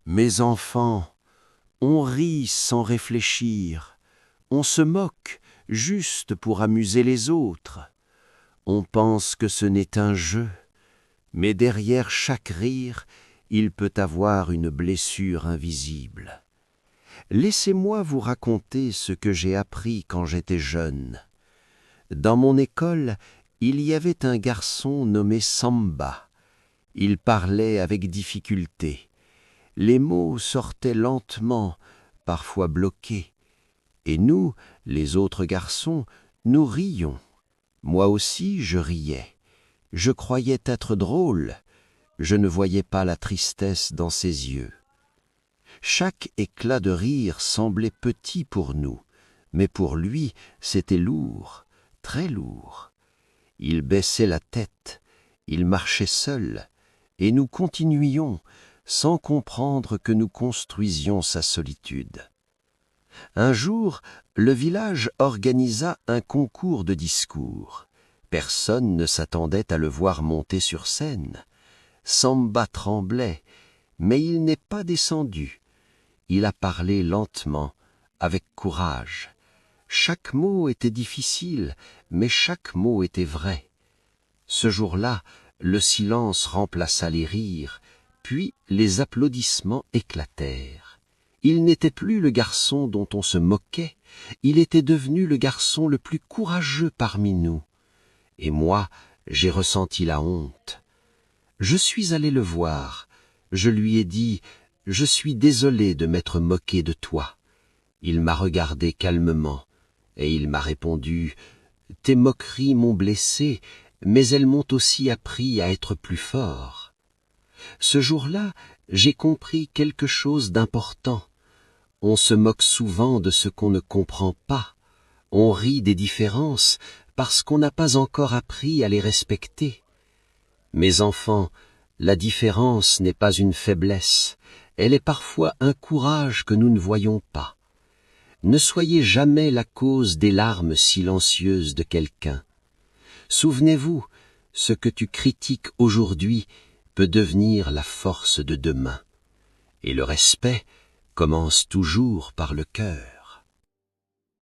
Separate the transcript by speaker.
Speaker 1: Mes enfants, on rit sans réfléchir, on se moque juste pour amuser les autres. On pense que ce n'est un jeu, mais derrière chaque rire, il peut avoir une blessure invisible. Laissez-moi vous raconter ce que j'ai appris quand j'étais jeune. Dans mon école, il y avait un garçon nommé Samba. Il parlait avec difficulté. Les mots sortaient lentement, parfois bloqués. Et nous, les autres garçons, nous rions. Moi aussi, je riais. Je croyais être drôle. Je ne voyais pas la tristesse dans ses yeux. Chaque éclat de rire semblait petit pour nous, mais pour lui, c'était lourd, très lourd. Il baissait la tête, il marchait seul, et nous continuions, sans comprendre que nous construisions sa solitude. Un jour, le village organisa un concours de discours. Personne ne s'attendait à le voir monter sur scène. Samba tremblait, mais il n'est pas descendu. Il a parlé lentement, avec courage. Chaque mot était difficile, mais chaque mot était vrai. Ce jour-là, le silence remplaça les rires, puis les applaudissements éclatèrent. Il n'était plus le garçon dont on se moquait, il était devenu le garçon le plus courageux parmi nous. Et moi, j'ai ressenti la honte. Je suis allé le voir. Je lui ai dit « Je suis désolé de m'être moqué de toi ». Il m'a regardé calmement, et il m'a répondu « Tes moqueries m'ont blessé, mais elles m'ont aussi appris à être plus fort. » Ce jour-là, j'ai compris quelque chose d'important. On se moque souvent de ce qu'on ne comprend pas. On rit des différences parce qu'on n'a pas encore appris à les respecter. Mes enfants, la différence n'est pas une faiblesse, elle est parfois un courage que nous ne voyons pas. Ne soyez jamais la cause des larmes silencieuses de quelqu'un. Souvenez-vous, ce que tu critiques aujourd'hui peut devenir la force de demain. Et le respect commence toujours par le cœur.